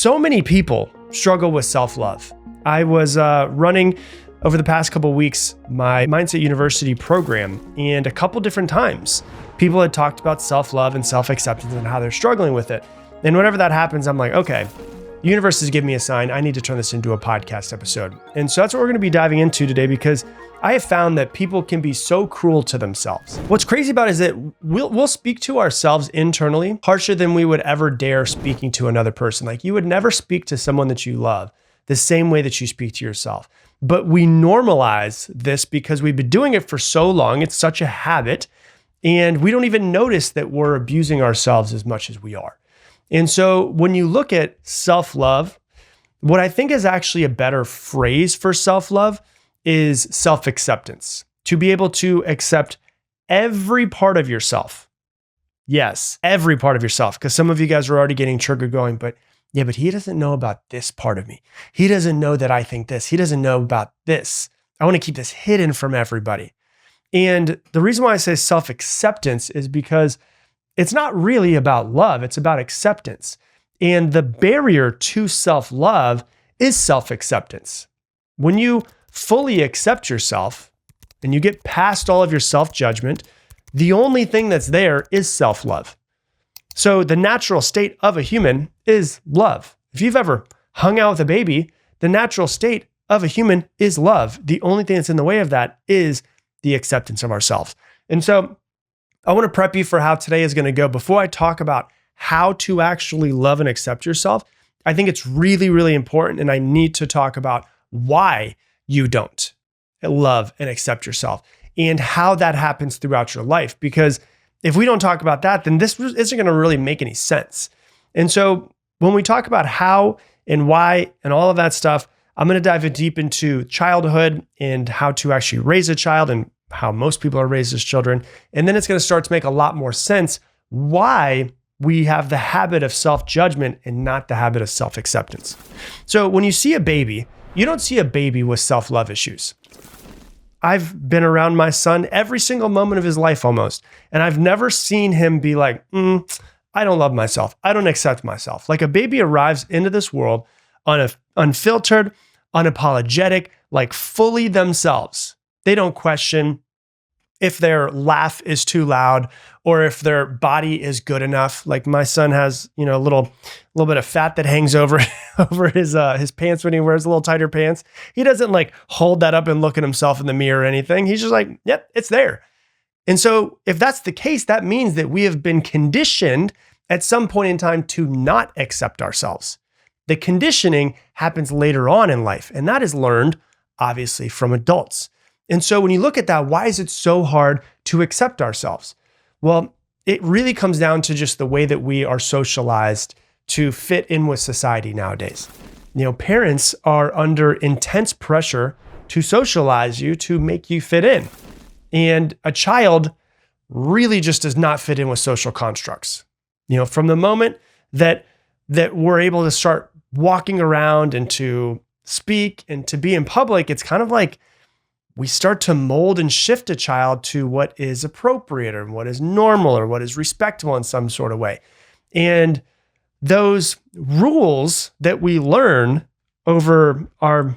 So many people struggle with self-love. I was running over the past couple of weeks my Mindset University program, and a couple different times people had talked about self-love and self-acceptance and how they're struggling with it. And whenever that happens, I'm like, okay, the universe is giving me a sign. I need to turn this into a podcast episode. And so that's what we're going to be diving into today, because I have found that people can be so cruel to themselves. What's crazy about it is that we'll speak to ourselves internally harsher than we would ever dare speaking to another person. Like, you would never speak to someone that you love the same way that you speak to yourself. But we normalize this because we've been doing it for so long. It's such a habit. And we don't even notice that we're abusing ourselves as much as we are. And so when you look at self-love, what I think is actually a better phrase for self-love is self-acceptance. To be able to accept every part of yourself. Yes, every part of yourself. Because some of you guys are already getting triggered going, but he doesn't know about this part of me. He doesn't know that I think this. He doesn't know about this. I want to keep this hidden from everybody. And the reason why I say self-acceptance is because it's not really about love. It's about acceptance. And the barrier to self-love is self-acceptance. When you fully accept yourself and you get past all of your self-judgment, the only thing that's there is self-love. So the natural state of a human is love. If you've ever hung out with a baby, the natural state of a human is love. The only thing that's in the way of that is the acceptance of ourselves. And so I want to prep you for how today is going to go. Before I talk about how to actually love and accept yourself, I think it's really, really important, and I need to talk about why you don't love and accept yourself and how that happens throughout your life. Because if we don't talk about that, then this isn't going to really make any sense. And so when we talk about how and why and all of that stuff, I'm going to dive deep into childhood and how to actually raise a child and how most people are raised as children. And then it's going to start to make a lot more sense why we have the habit of self-judgment and not the habit of self-acceptance. So when you see a baby, you don't see a baby with self-love issues. I've been around my son every single moment of his life almost, and I've never seen him be like, I don't love myself. I don't accept myself. Like, a baby arrives into this world unfiltered, unapologetic, like fully themselves. They don't question if their laugh is too loud or if their body is good enough. Like, my son has, a little bit of fat that hangs over his pants when he wears a little tighter pants. He doesn't like hold that up and look at himself in the mirror or anything. He's just like, yep, it's there. And so if that's the case, that means that we have been conditioned at some point in time to not accept ourselves. The conditioning happens later on in life, and that is learned obviously from adults. And so when you look at that, why is it so hard to accept ourselves? Well, it really comes down to just the way that we are socialized to fit in with society nowadays. Parents are under intense pressure to socialize you, to make you fit in. And a child really just does not fit in with social constructs. From the moment that we're able to start walking around and to speak and to be in public, it's kind of like we start to mold and shift a child to what is appropriate or what is normal or what is respectable in some sort of way. And those rules that we learn over our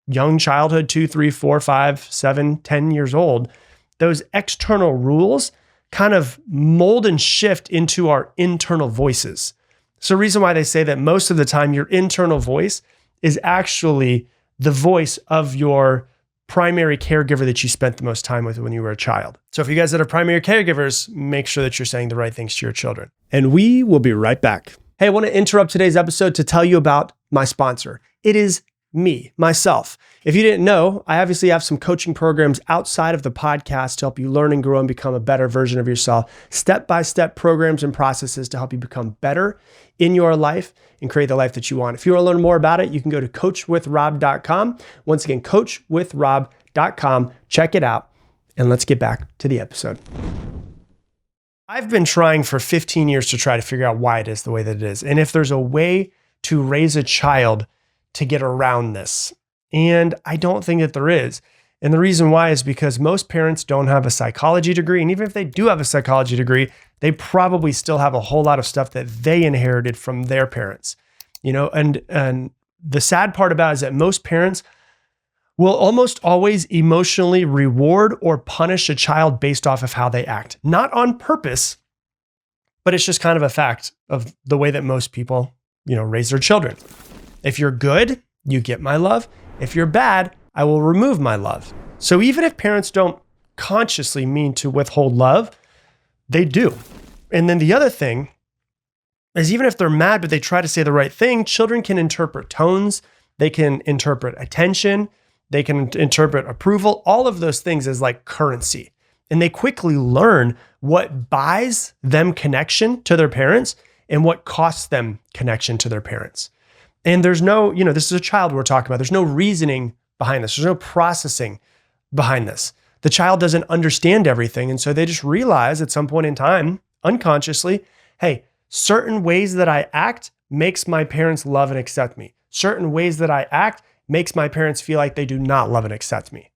young childhood, 2, 3, 4, 5, 7, 10 years old, those external rules kind of mold and shift into our internal voices. So the reason why they say that most of the time your internal voice is actually the voice of your primary caregiver that you spent the most time with when you were a child. So if you guys that are primary caregivers, make sure that you're saying the right things to your children. And we will be right back. Hey, I want to interrupt today's episode to tell you about my sponsor. It is me, myself. If you didn't know, I obviously have some coaching programs outside of the podcast to help you learn and grow and become a better version of yourself. Step-by-step programs and processes to help you become better in your life and create the life that you want. If you want to learn more about it, you can go to coachwithrob.com. Once again, coachwithrob.com. Check it out. And let's get back to the episode. I've been trying for 15 years to try to figure out why it is the way that it is. And if there's a way to raise a child to get around this. And I don't think that there is. And the reason why is because most parents don't have a psychology degree. And even if they do have a psychology degree, they probably still have a whole lot of stuff that they inherited from their parents. And the sad part about it is that most parents will almost always emotionally reward or punish a child based off of how they act. Not on purpose, but it's just kind of a fact of the way that most people, raise their children. If you're good, you get my love. If you're bad, I will remove my love. So even if parents don't consciously mean to withhold love, they do. And then the other thing is, even if they're mad, but they try to say the right thing, children can interpret tones, they can interpret attention, they can interpret approval, all of those things as like currency. And they quickly learn what buys them connection to their parents and what costs them connection to their parents. And there's no, this is a child we're talking about. There's no reasoning behind this. There's no processing behind this. The child doesn't understand everything. And so they just realize at some point in time, unconsciously, hey, certain ways that I act makes my parents love and accept me. Certain ways that I act makes my parents feel like they do not love and accept me.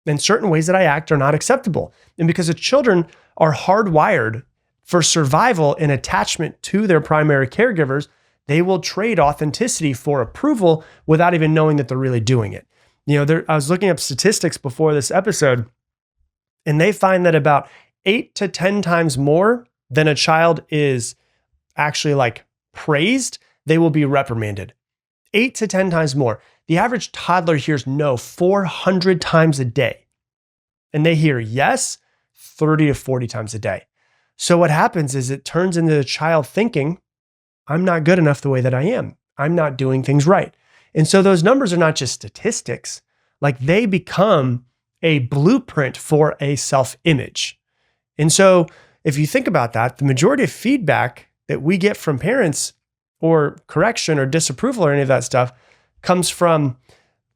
And certain ways that I act are not acceptable. And because the children are hardwired for survival and attachment to their primary caregivers, they will trade authenticity for approval without even knowing that they're really doing it. I was looking up statistics before this episode, and they find that about 8 to 10 times more than a child is actually like praised, they will be reprimanded. 8 to 10 times more. The average toddler hears no 400 times a day, and they hear yes 30 to 40 times a day. So what happens is it turns into the child thinking, I'm not good enough the way that I am. I'm not doing things right. And so those numbers are not just statistics, like they become a blueprint for a self-image. And so if you think about that, the majority of feedback that we get from parents, or correction or disapproval or any of that stuff, comes from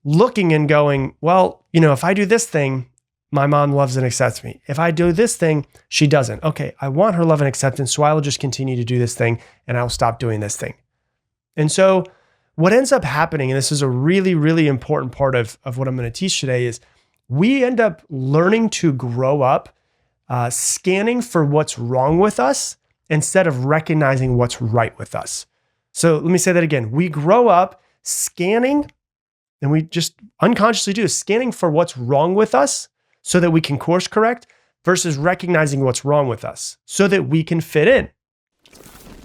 looking and going, well, if I do this thing, my mom loves and accepts me. If I do this thing, she doesn't. Okay, I want her love and acceptance, so I will just continue to do this thing and I'll stop doing this thing. And so what ends up happening, and this is a really, really important part of what I'm going to teach today, is we end up learning to grow up scanning for what's wrong with us instead of recognizing what's right with us. So let me say that again. We grow up scanning, and we just unconsciously do, scanning for what's wrong with us so that we can course correct, versus recognizing what's wrong with us so that we can fit in.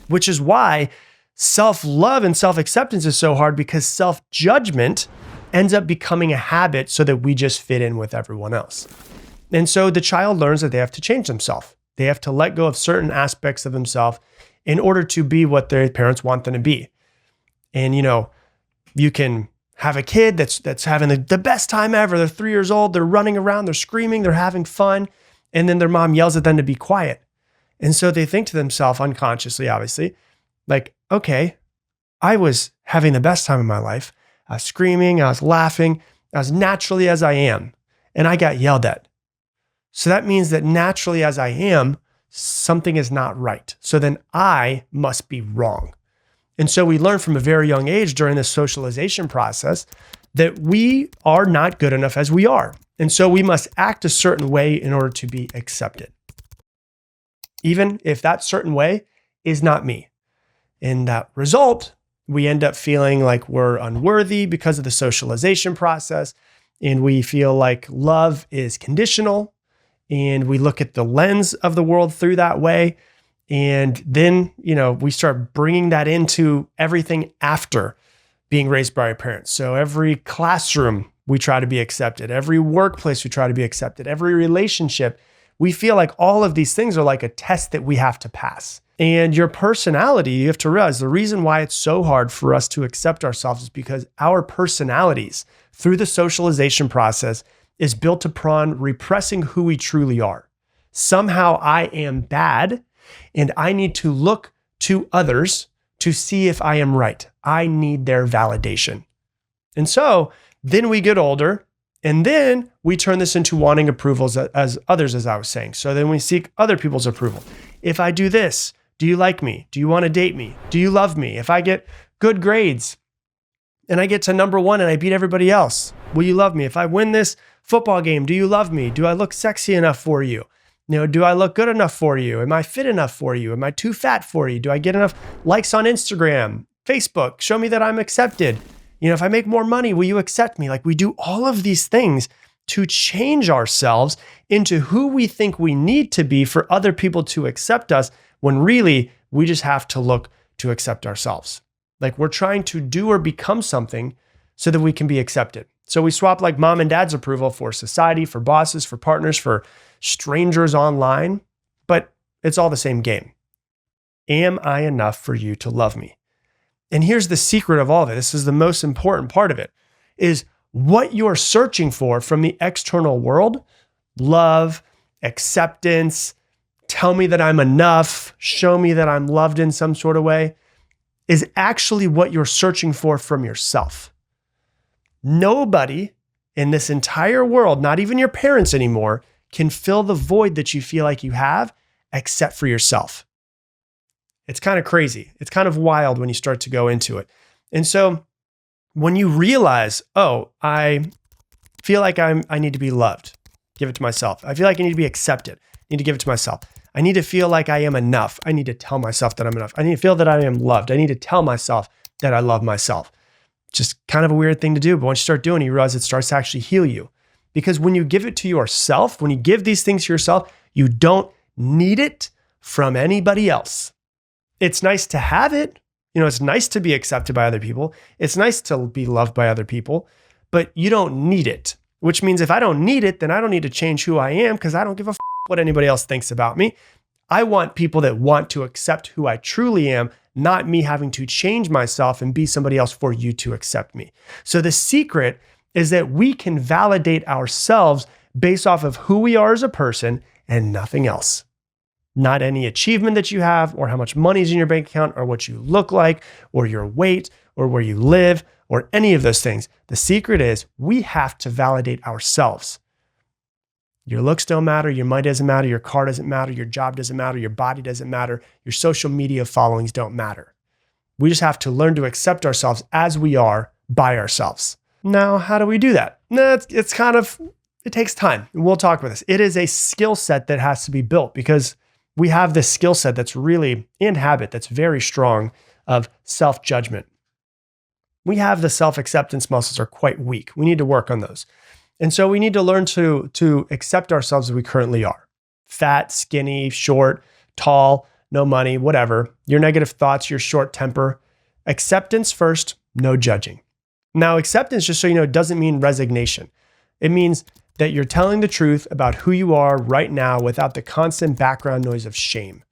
Which is why self-love and self-acceptance is so hard, because self-judgment ends up becoming a habit so that we just fit in with everyone else. And so the child learns that they have to change themselves. They have to let go of certain aspects of themselves in order to be what their parents want them to be. And you can have a kid that's having the best time ever. They're 3 years old, they're running around, they're screaming, they're having fun, and then their mom yells at them to be quiet. And so they think to themselves, unconsciously, obviously, like, okay, I was having the best time of my life. I was screaming, I was laughing, as naturally as I am, and I got yelled at. So that means that naturally as I am, something is not right. So then I must be wrong. And so we learn from a very young age during this socialization process that we are not good enough as we are. And so we must act a certain way in order to be accepted, even if that certain way is not me. In that result, we end up feeling like we're unworthy because of the socialization process, and we feel like love is conditional, and we look at the lens of the world through that way. And then, we start bringing that into everything after being raised by our parents. So every classroom, we try to be accepted. Every workplace, we try to be accepted. Every relationship, we feel like all of these things are like a test that we have to pass. And your personality, you have to realize the reason why it's so hard for us to accept ourselves is because our personalities through the socialization process is built upon repressing who we truly are. Somehow I am bad, and I need to look to others to see if I am right. I need their validation. And so then we get older, and then we turn this into wanting approvals as others, as I was saying. So then we seek other people's approval. If I do this, do you like me? Do you want to date me? Do you love me? If I get good grades and I get to number 1 and I beat everybody else, will you love me? If I win this football game, do you love me? Do I look sexy enough for you? Do I look good enough for you? Am I fit enough for you? Am I too fat for you? Do I get enough likes on Instagram, Facebook, show me that I'm accepted. If I make more money, will you accept me? Like, we do all of these things to change ourselves into who we think we need to be for other people to accept us, when really we just have to look to accept ourselves. Like, we're trying to do or become something so that we can be accepted. So we swap like mom and dad's approval for society, for bosses, for partners, for strangers online, but it's all the same game. Am I enough for you to love me? And here's the secret of all of it. This is the most important part of it, is what you're searching for from the external world: love, acceptance, tell me that I'm enough, show me that I'm loved in some sort of way, is actually what you're searching for from yourself. Nobody in this entire world, not even your parents anymore, can fill the void that you feel like you have except for yourself. It's kind of crazy. It's kind of wild when you start to go into it. And so when you realize, oh, I feel like I need to be loved, give it to myself. I feel like I need to be accepted, need to give it to myself. I need to feel like I am enough. I need to tell myself that I'm enough. I need to feel that I am loved. I need to tell myself that I love myself. Just kind of a weird thing to do. But once you start doing it, you realize it starts to actually heal you. Because when you give it to yourself, when you give these things to yourself, you don't need it from anybody else. It's nice to have it. It's nice to be accepted by other people. It's nice to be loved by other people, but you don't need it. Which means if I don't need it, then I don't need to change who I am, because I don't give a what anybody else thinks about me. I want people that want to accept who I truly am, not me having to change myself and be somebody else for you to accept me. So the secret is that we can validate ourselves based off of who we are as a person and nothing else. Not any achievement that you have, or how much money is in your bank account, or what you look like, or your weight, or where you live, or any of those things. The secret is we have to validate ourselves. Your looks don't matter, your money doesn't matter, your car doesn't matter, your job doesn't matter, your body doesn't matter, your social media followings don't matter. We just have to learn to accept ourselves as we are by ourselves. Now, how do we do that? It takes time. And we'll talk about this. It is a skill set that has to be built, because we have this skill set that's really in habit, that's very strong, of self-judgment. We have the self-acceptance muscles are quite weak. We need to work on those. And so we need to learn to accept ourselves as we currently are. Fat, skinny, short, tall, no money, whatever. Your negative thoughts, your short temper. Acceptance first, no judging. Now, acceptance, just so you know, doesn't mean resignation. It means that you're telling the truth about who you are right now without the constant background noise of shame.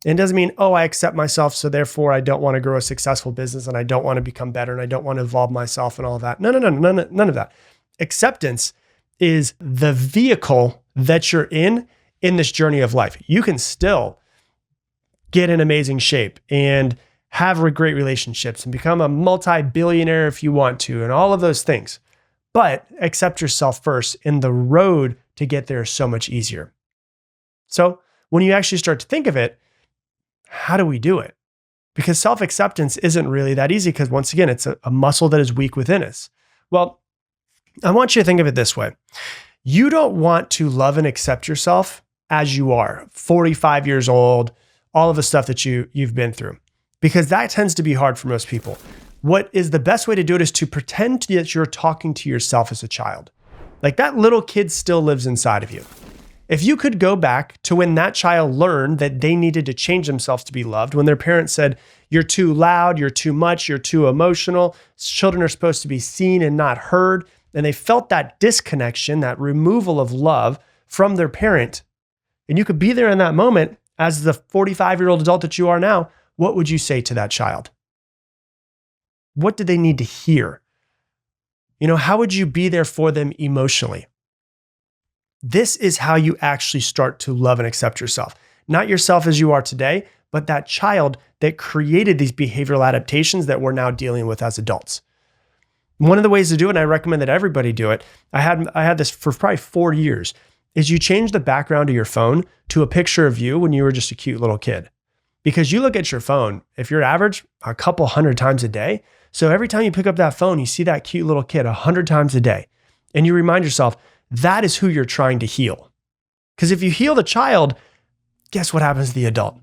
And it doesn't mean, oh, I accept myself, so therefore I don't want to grow a successful business, and I don't want to become better, and I don't want to evolve myself and all of that. No, none of that. Acceptance is the vehicle that you're in this journey of life. You can still get in amazing shape and have great relationships and become a multi-billionaire if you want to, and all of those things. But accept yourself first, and the road to get there is so much easier. So when you actually start to think of it, how do we do it? Because self-acceptance isn't really that easy, because once again, it's a muscle that is weak within us. Well, I want you to think of it this way. You don't want to love and accept yourself as you are, 45 years old, all of the stuff that you've been through, because that tends to be hard for most people. What is the best way to do it is to pretend that you're talking to yourself as a child. Like, that little kid still lives inside of you. If you could go back to when that child learned that they needed to change themselves to be loved, when their parents said, you're too loud, you're too much, you're too emotional, children are supposed to be seen and not heard, and they felt that disconnection, that removal of love from their parent, and you could be there in that moment as the 45-year-old adult that you are now, what would you say to that child? What did they need to hear? How would you be there for them emotionally? This is how you actually start to love and accept yourself. Not yourself as you are today, but that child that created these behavioral adaptations that we're now dealing with as adults. One of the ways to do it, and I recommend that everybody do it, I had this for probably 4 years, is you change the background of your phone to a picture of you when you were just a cute little kid. Because you look at your phone, if you're average, a couple hundred times a day. So every time you pick up that phone, you see that cute little kid 100 times a day. And you remind yourself, that is who you're trying to heal. Because if you heal the child, guess what happens to the adult?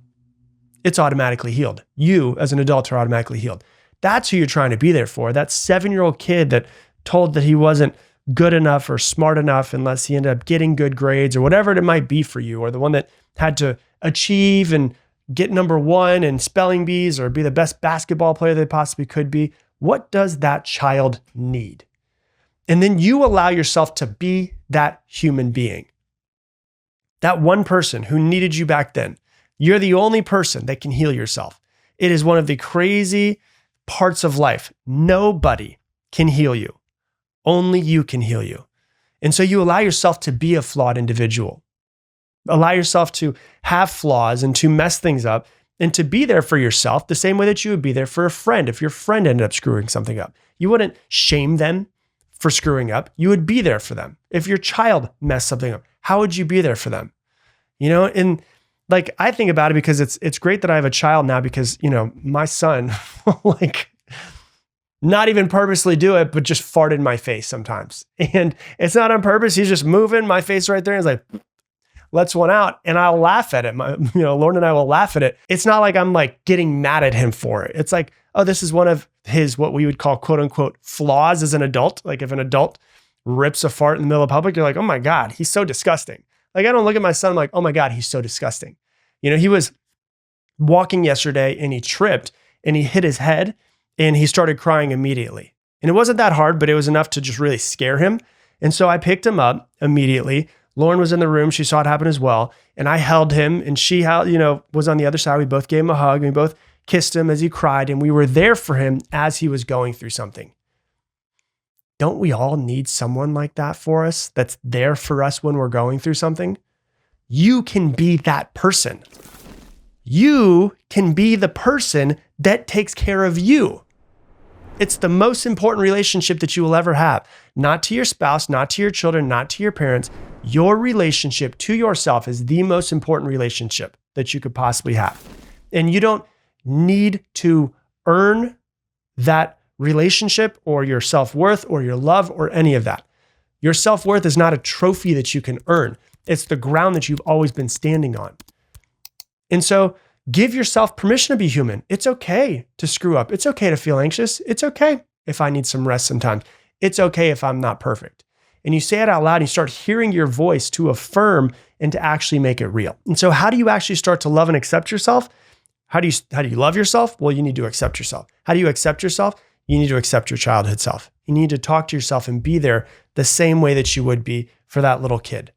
It's automatically healed. You as an adult are automatically healed. That's who you're trying to be there for. That 7-year-old kid that told that he wasn't good enough or smart enough unless he ended up getting good grades or whatever it might be for you, or the one that had to achieve and get number 1 in spelling bees or be the best basketball player they possibly could be. What does that child need? And then you allow yourself to be that human being. That one person who needed you back then. You're the only person that can heal yourself. It is one of the crazy parts of life. Nobody can heal you. Only you can heal you. And so you allow yourself to be a flawed individual. Allow yourself to have flaws and to mess things up and to be there for yourself the same way that you would be there for a friend. If your friend ended up screwing something up, you wouldn't shame them for screwing up. You would be there for them. If your child messed something up, how would you be there for them? You know, and like I think about it because it's great that I have a child now because, you know, my son like not even purposely do it, but just fart in my face sometimes. And it's not on purpose. He's just moving my face right there. And he's like, lets one out, and I'll laugh at it. Lauren and I will laugh at it. It's not like I'm like getting mad at him for it. It's like, oh, this is one of his, what we would call quote unquote flaws as an adult. Like if an adult rips a fart in the middle of public, you're like, oh my God, he's so disgusting. Like I don't look at my son, I'm like, oh my God, he's so disgusting. You know, he was walking yesterday and he tripped and he hit his head and he started crying immediately. And it wasn't that hard, but it was enough to just really scare him. And so I picked him up immediately. Lauren was in the room. She saw it happen as well. And I held him and she held, was on the other side. We both gave him a hug and we both kissed him as he cried. And we were there for him as he was going through something. Don't we all need someone like that for us that's there for us when we're going through something? You can be that person. You can be the person that takes care of you. It's the most important relationship that you will ever have. Not to your spouse, not to your children, not to your parents. Your relationship to yourself is the most important relationship that you could possibly have. And you don't need to earn that relationship or your self-worth or your love or any of that. Your self-worth is not a trophy that you can earn. It's the ground that you've always been standing on. And so give yourself permission to be human. It's okay to screw up. It's okay to feel anxious. It's okay if I need some rest sometimes. It's okay if I'm not perfect. And you say it out loud and you start hearing your voice to affirm and to actually make it real. And so how do you actually start to love and accept yourself? How do you love yourself? Well, you need to accept yourself. How do you accept yourself? You need to accept your childhood self. You need to talk to yourself and be there the same way that you would be for that little kid.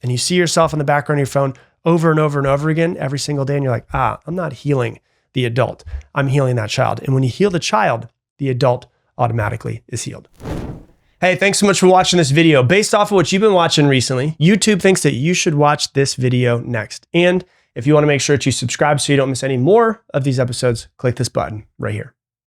And you see yourself in the background of your phone over and over and over again every single day. And you're like, I'm not healing the adult. I'm healing that child. And when you heal the child, the adult automatically is healed. Hey, thanks so much for watching this video. Based off of what you've been watching recently, YouTube thinks that you should watch this video next. And if you want to make sure that you subscribe so you don't miss any more of these episodes, click this button right here.